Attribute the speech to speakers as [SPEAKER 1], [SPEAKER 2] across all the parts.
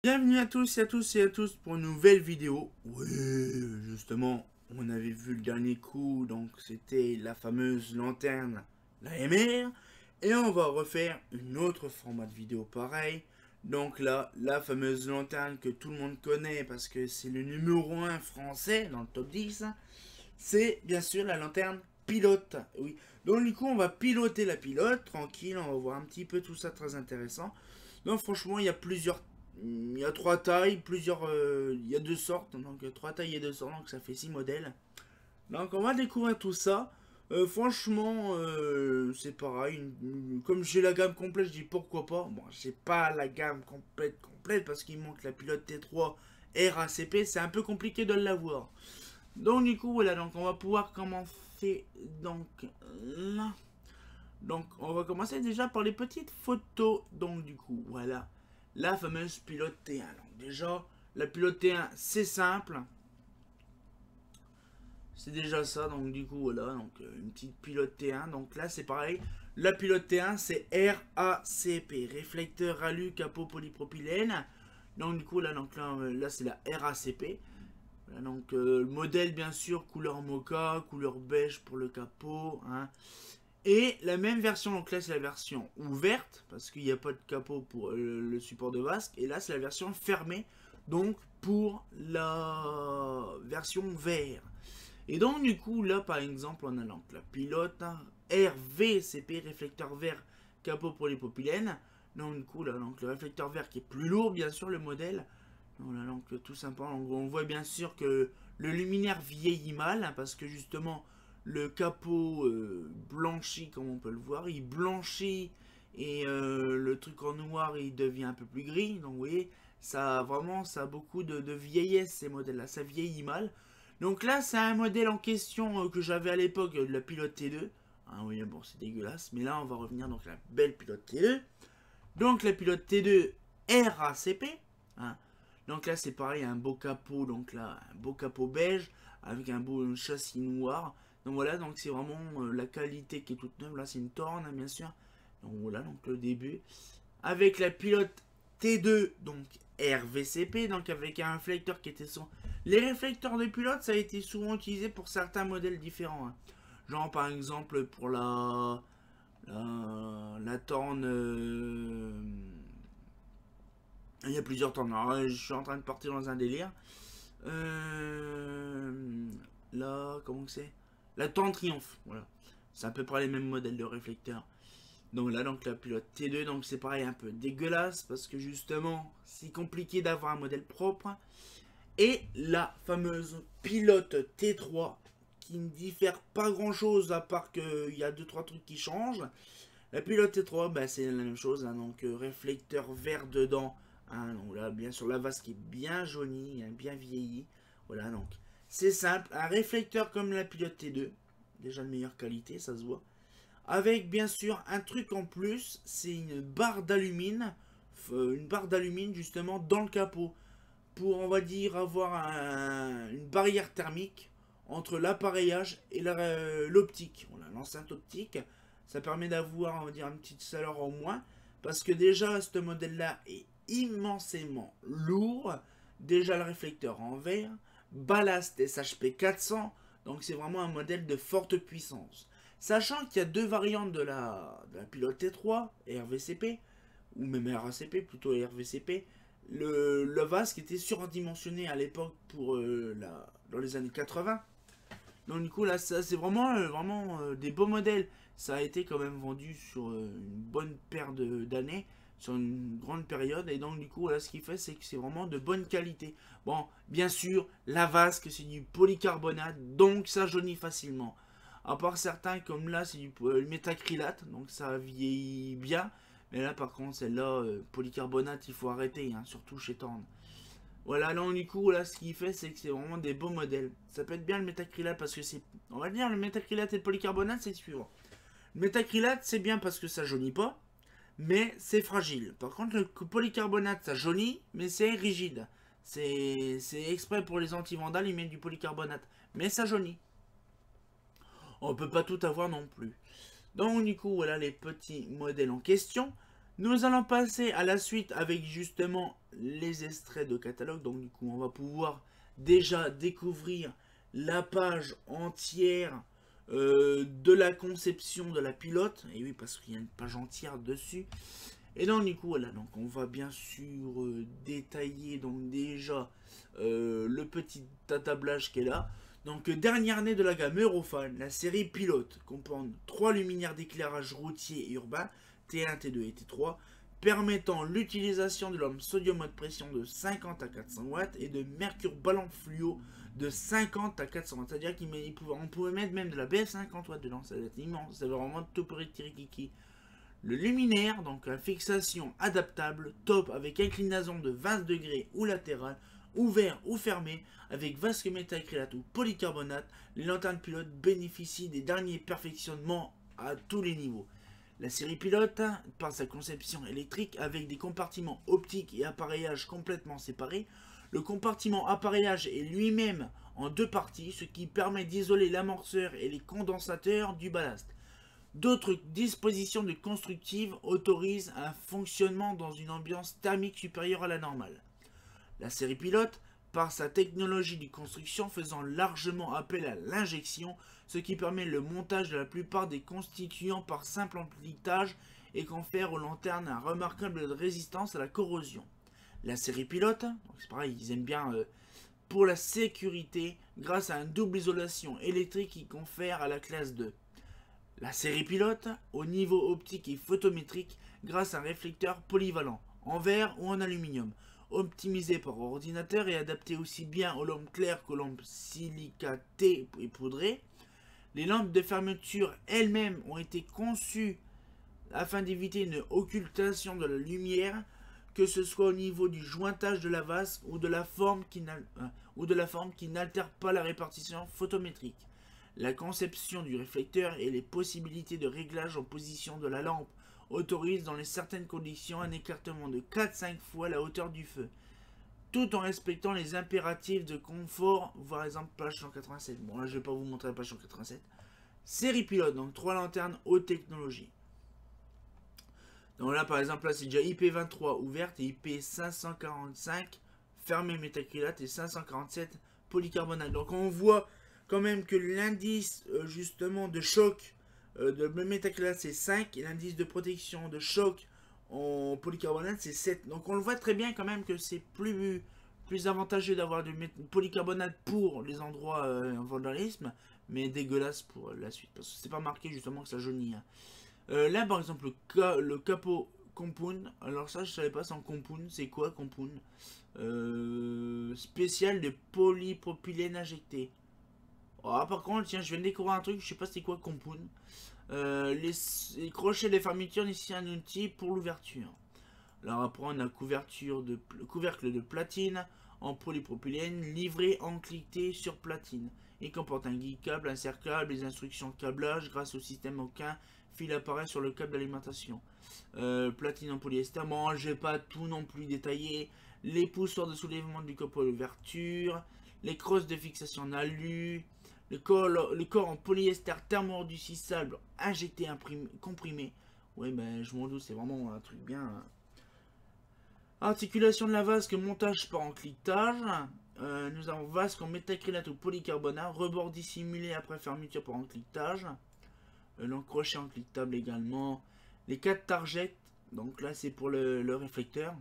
[SPEAKER 1] Bienvenue à tous et à tous pour une nouvelle vidéo. Oui, justement, on avait vu le dernier coup, donc c'était la fameuse lanterne, la MR. Et on va refaire une autre format de vidéo pareil. Donc là, la fameuse lanterne que tout le monde connaît parce que c'est le numéro 1 français dans le top 10. C'est bien sûr la lanterne pilote. Oui. Donc du coup, on va piloter la pilote, tranquille, on va voir un petit peu tout ça très intéressant. Donc franchement, il y a trois tailles, il y a deux sortes, donc trois tailles et deux sortes, donc ça fait 6 modèles. Donc on va découvrir tout ça. Franchement, c'est pareil. Comme j'ai la gamme complète, je dis pourquoi pas. Bon, j'ai pas la gamme complète parce qu'il manque la pilote T3 RACP. C'est un peu compliqué de l'avoir. Donc du coup, voilà, donc on va pouvoir commencer donc là. Donc on va commencer déjà par les petites photos. Donc du coup, voilà, la fameuse pilote T1. Donc déjà, la pilote T1, c'est simple. C'est déjà ça, donc du coup, voilà, donc une petite pilote T1. Donc là, c'est pareil. La pilote T1, c'est RACP, réflecteur alu capot polypropylène. Donc du coup, là c'est la RACP. Voilà, donc le modèle, bien sûr, couleur mocha, couleur beige pour le capot. Hein. Et la même version, donc là c'est la version ouverte, parce qu'il n'y a pas de capot pour le support de vasque. Et là c'est la version fermée, donc pour la version vert. Et donc du coup là par exemple on a donc la pilote hein, RVCP, réflecteur vert, capot pour les polypropylène. Donc du coup là donc le réflecteur vert qui est plus lourd bien sûr le modèle. Donc, là, donc tout simplement on voit bien sûr que le luminaire vieillit mal hein, parce que justement le capot blanchit comme on peut le voir, il blanchit et le truc en noir il devient un peu plus gris. Donc vous voyez ça vraiment ça a beaucoup de vieillesse ces modèles là, ça vieillit mal. Donc là, c'est un modèle en question que j'avais à l'époque de la pilote T2. Ah oui, bon, c'est dégueulasse. Mais là, on va revenir donc à la belle pilote T2. Donc la pilote T2 RACP. Hein. Donc là, c'est pareil, un beau capot. Donc là, un beau capot beige avec un beau châssis noir. Donc voilà, donc c'est vraiment la qualité qui est toute neuve. Là, c'est une Torn, hein, bien sûr. Donc voilà, donc le début. Avec la pilote T2, donc RVCP, donc avec un réflecteur qui était son. Les réflecteurs de pilote, ça a été souvent utilisé pour certains modèles différents. Hein. Genre par exemple pour la Torn. Il y a plusieurs Torn. Alors, je suis en train de partir dans un délire. Là, comment c'est La Torn Triomphe. Voilà. C'est à peu près les mêmes modèles de réflecteurs. Donc là, donc la pilote T2, donc c'est pareil, un peu dégueulasse parce que justement, c'est compliqué d'avoir un modèle propre. Et la fameuse pilote T3 qui ne diffère pas grand chose à part qu'il y a 2-3 trucs qui changent. La pilote T3, bah, c'est la même chose, hein, donc réflecteur vert dedans. Hein, donc là, bien sûr, la vasque est bien jaunie, hein, bien vieillie. Voilà, donc c'est simple, un réflecteur comme la pilote T2, déjà de meilleure qualité, ça se voit. Avec bien sûr un truc en plus, c'est une barre d'alumine justement dans le capot. Pour on va dire avoir une barrière thermique entre l'appareillage et l'optique. Voilà, l'enceinte optique, ça permet d'avoir on va dire une petite chaleur en moins. Parce que déjà ce modèle là est immensément lourd. Déjà le réflecteur en verre, ballast SHP 400, donc c'est vraiment un modèle de forte puissance. Sachant qu'il y a deux variantes de la pilote T3 et RVCP, ou même RACP, plutôt RVCP. Le vasque était surdimensionné à l'époque pour dans les années 80. Donc du coup là ça c'est vraiment des beaux modèles. Ça a été quand même vendu sur une bonne paire d'années, sur une grande période. Et donc du coup là ce qu'il fait c'est que c'est vraiment de bonne qualité. Bon bien sûr la vasque c'est du polycarbonate donc ça jaunit facilement. À part certains comme là c'est du métacrylate donc ça vieillit bien. Mais là par contre celle-là polycarbonate il faut arrêter hein, surtout chez Torn. Voilà, là, du coup, là, ce qu'il fait, c'est que c'est vraiment des beaux modèles. Ça peut être bien le métacrylate parce que c'est. On va dire, le métacrylate et le polycarbonate, c'est suivant. Le métacrylate, c'est bien parce que ça jaunit pas, mais c'est fragile. Par contre, le polycarbonate, ça jaunit, mais c'est rigide. C'est exprès pour les anti-vandales, ils mettent du polycarbonate. Mais ça jaunit. On peut pas tout avoir non plus. Donc, du coup, voilà les petits modèles en question. Nous allons passer à la suite avec justement les extraits de catalogue. Donc du coup, on va pouvoir déjà découvrir la page entière de la conception de la pilote. Et oui, parce qu'il y a une page entière dessus. Et donc du coup, voilà, donc on va bien sûr détailler donc déjà le petit attablage qui est là. Donc dernière année de la gamme Eurofan, la série pilote comprend 3 luminaires d'éclairage routier et urbain, T1, T2 et T3, permettant l'utilisation de lampe sodium haute pression de 50 à 400 watts et de mercure ballon fluo de 50 à 400 watts. C'est-à-dire qu'on pouvait mettre même de la BF50 watts dedans, ça va être immense, ça va vraiment tout pour kiki. Le luminaire, donc la fixation adaptable, top avec inclinaison de 20 degrés ou latérale, ouvert ou fermé, avec vasque métacrylate ou polycarbonate, les lanternes pilotes bénéficient des derniers perfectionnements à tous les niveaux. La série pilote, par sa conception électrique, avec des compartiments optiques et appareillage complètement séparés, le compartiment appareillage est lui-même en 2 parties, ce qui permet d'isoler l'amorceur et les condensateurs du ballast. D'autres dispositions de constructives autorisent un fonctionnement dans une ambiance thermique supérieure à la normale. La série pilote, par sa technologie de construction faisant largement appel à l'injection, ce qui permet le montage de la plupart des constituants par simple amplitage et confère aux lanternes un remarquable résistance à la corrosion. La série pilote, c'est pareil, ils aiment bien pour la sécurité grâce à une double isolation électrique qui confère à la classe 2. La série pilote, au niveau optique et photométrique, grâce à un réflecteur polyvalent, en verre ou en aluminium, optimisé par ordinateur et adapté aussi bien aux lampes claires qu'aux lampes silicatées et poudrées. Les lampes de fermeture elles-mêmes ont été conçues afin d'éviter une occultation de la lumière, que ce soit au niveau du jointage de la vasque ou de la forme qui n'altère pas la répartition photométrique. La conception du réflecteur et les possibilités de réglage en position de la lampe autorisent dans certaines conditions un écartement de 4-5 fois la hauteur du feu, tout en respectant les impératifs de confort, par exemple page 187. Bon là je ne vais pas vous montrer la page 187. Série pilote, donc 3 lanternes haute technologie. Donc là par exemple là c'est déjà IP23 ouverte et IP545 fermée métacrylate et 547 polycarbonate. Donc on voit quand même que l'indice justement de choc de métacrylate c'est 5 et l'indice de protection de choc en polycarbonate c'est 7. Donc on le voit très bien quand même que c'est plus avantageux d'avoir du polycarbonate pour les endroits en vandalisme, mais dégueulasse pour la suite parce que c'est pas marqué justement que ça jaunit. Hein. Là par exemple le capot compound, alors ça je savais pas sans compound, c'est quoi compound spécial de polypropylène injecté. Oh, par contre, tiens, je viens de découvrir un truc, je sais pas c'est quoi compound. Les crochets des fermetures nécessitent un outil pour l'ouverture. Alors après, on a couvercle de platine en polypropylène livré encliqueté sur platine. Il comporte un guide câble, insert câble, les instructions de câblage grâce au système aucun fil apparaît sur le câble d'alimentation. Platine en polyester, bon, je vais pas tout non plus détailler. Les poussoirs de soulèvement du capot d'ouverture, les crosses de fixation en alu, le corps en polyester thermo-endurcissable injecté comprimé. Ouais, ben je m'en doute, c'est vraiment un truc bien. Articulation de la vasque, montage par encliquetage. Nous avons vasque en métacrylate ou polycarbonate, rebord dissimulé après fermeture par encliquetage. L'encrochet encliquetable également. Les 4 targets, donc là c'est pour le réflecteur.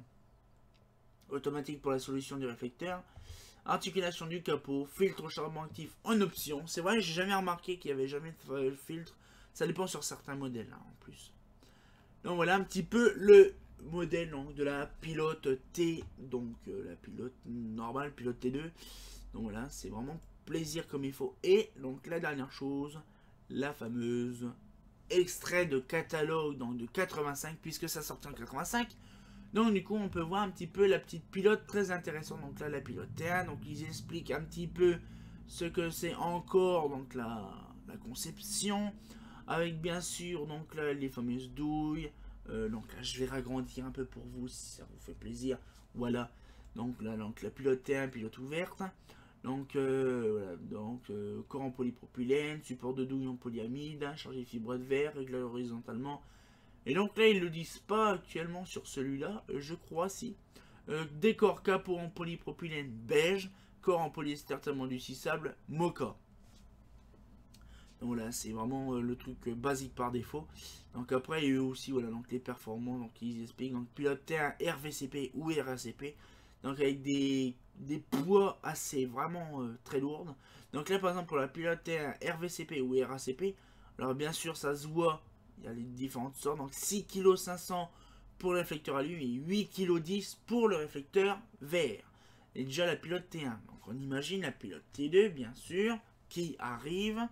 [SPEAKER 1] Automatique pour la solution du réflecteur. Articulation du capot, filtre charbon actif en option. C'est vrai, j'ai jamais remarqué qu'il n'y avait jamais de filtre. Ça dépend sur certains modèles hein, en plus. Donc voilà un petit peu le modèle donc, de la pilote T. Donc la pilote normale, pilote T2. Donc voilà, c'est vraiment plaisir comme il faut. Et donc la dernière chose, la fameuse extrait de catalogue donc de 85 puisque ça sortit en 85. Donc du coup on peut voir un petit peu la petite pilote très intéressante. Donc là la pilote T1, donc ils expliquent un petit peu ce que c'est encore donc la conception. Avec bien sûr donc là les fameuses douilles. Donc là je vais ragrandir un peu pour vous si ça vous fait plaisir. Voilà. Donc là donc la pilote T1, pilote ouverte. Donc voilà, donc corps en polypropylène, support de douille en polyamide, chargé de fibre de verre, réglé horizontalement. Et donc là ils le disent pas actuellement sur celui-là, je crois si. Décor capot en polypropylène beige. Corps en polyester thermodurcissable Mocha. Donc là, c'est vraiment le truc basique par défaut. Donc après, il y a eu aussi voilà, donc les performances. Donc ils expliquent. Donc pilote T1 RVCP ou RACP. Donc avec des poids assez vraiment très lourdes. Donc là, par exemple, pour la pilote T1 RVCP ou RACP, alors bien sûr, ça se voit. Il y a les différentes sortes. Donc 6,5 kg pour le réflecteur alu et 8,10 kg pour le réflecteur VR. Et déjà la pilote T1. Donc on imagine la pilote T2, bien sûr, qui arrive.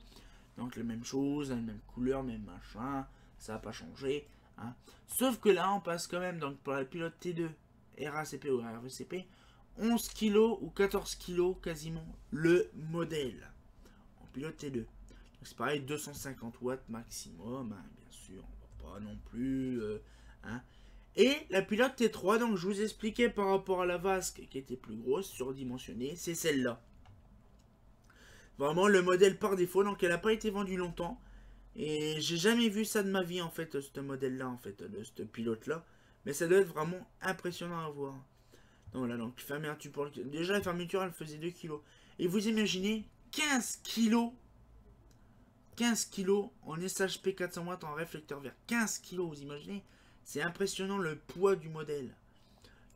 [SPEAKER 1] Donc la même chose, la même couleur, même machin, ça n'a pas changé. Hein. Sauf que là, on passe quand même, donc pour la pilote T2, RACP ou RVCP, 11 kg ou 14 kg quasiment le modèle. En pilote T2. Donc c'est pareil, 250 watts maximum, hein, bien sûr, on va pas non plus... hein. Et la pilote T3, donc je vous expliquais par rapport à la vasque qui était plus grosse, surdimensionnée, c'est celle-là. Vraiment le modèle par défaut, donc elle n'a pas été vendue longtemps. Et j'ai jamais vu ça de ma vie en fait, ce modèle-là en fait, de ce pilote-là. Mais ça doit être vraiment impressionnant à voir. Donc voilà, donc fermeture pour le... Déjà la fermeture elle faisait 2 kg. Et vous imaginez 15 kg 15 kg en SHP 400 watts en réflecteur vert. 15 kg, vous imaginez? C'est impressionnant le poids du modèle.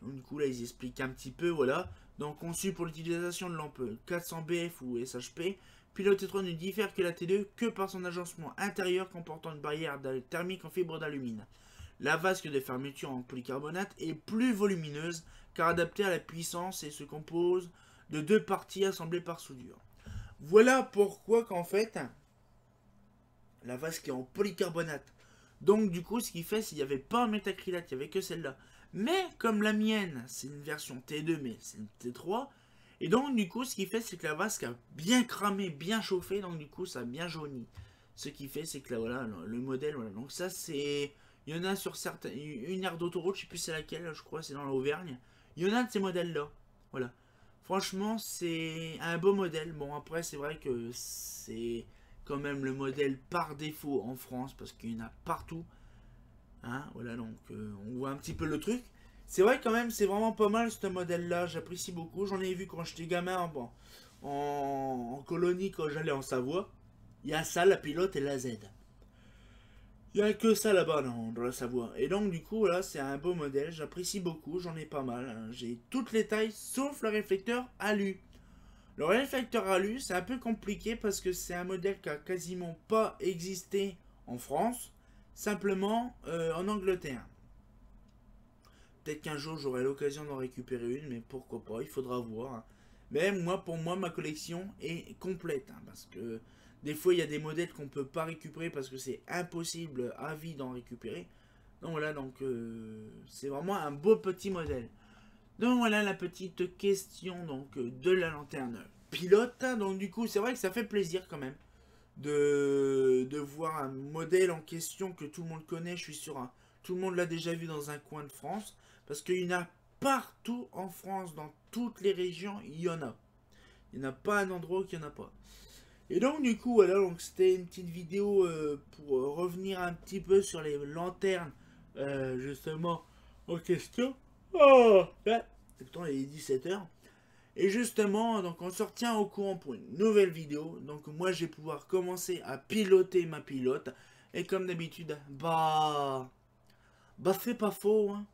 [SPEAKER 1] Donc du coup là ils expliquent un petit peu, voilà. Donc conçu pour l'utilisation de lampes 400 BF ou SHP, pilote T3 ne diffère que la T2 que par son agencement intérieur comportant une barrière thermique en fibre d'alumine. La vasque de fermeture en polycarbonate est plus volumineuse car adaptée à la puissance et se compose de 2 parties assemblées par soudure. Voilà pourquoi qu'en fait la vasque est en polycarbonate. Donc du coup ce qui fait c'est qu'il n'y avait pas un métacrylate, il n'y avait que celle-là. Mais comme la mienne, c'est une version T2, mais c'est une T3. Et donc, du coup, ce qui fait, c'est que la vasque a bien cramé, bien chauffé. Donc, du coup, ça a bien jauni. Ce qui fait, c'est que là, voilà, le modèle, voilà. Donc, ça, c'est... Il y en a sur certains... Une aire d'autoroute, je sais plus c'est laquelle, je crois, c'est dans l'Auvergne. Il y en a de ces modèles-là. Voilà. Franchement, c'est un beau modèle. Bon, après, c'est vrai que c'est quand même le modèle par défaut en France, parce qu'il y en a partout. Hein, voilà, donc on voit un petit peu le truc. C'est vrai quand même, c'est vraiment pas mal ce modèle-là, j'apprécie beaucoup. J'en ai vu quand j'étais gamin bon, en colonie quand j'allais en Savoie. Il y a ça, la pilote et la Z. Il n'y a que ça là-bas dans la Savoie. Et donc du coup, là, c'est un beau modèle, j'apprécie beaucoup, j'en ai pas mal. Hein. J'ai toutes les tailles sauf le réflecteur alu. Le réflecteur alu, c'est un peu compliqué parce que c'est un modèle qui a quasiment pas existé en France. Simplement en Angleterre. Peut-être qu'un jour j'aurai l'occasion d'en récupérer une, mais pourquoi pas, il faudra voir. Hein. Mais moi, pour moi, ma collection est complète. Hein, parce que des fois, il y a des modèles qu'on ne peut pas récupérer parce que c'est impossible à vie d'en récupérer. Donc voilà, donc c'est vraiment un beau petit modèle. Donc voilà la petite question donc, de la lanterne pilote. Donc du coup, c'est vrai que ça fait plaisir quand même. De voir un modèle en question que tout le monde connaît, je suis sûr, hein, tout le monde l'a déjà vu dans un coin de France, parce qu'il y en a partout en France, dans toutes les régions, il y en a. Il n'y en a pas un endroit qu'il n'y en a pas. Et donc du coup, voilà, donc c'était une petite vidéo pour revenir un petit peu sur les lanternes, justement, en question. Oh, là, pourtant il est 17 h. Et justement, donc on se retient au courant pour une nouvelle vidéo. Donc moi je vais pouvoir commencer à piloter ma pilote. Et comme d'habitude, bah c'est pas faux, hein.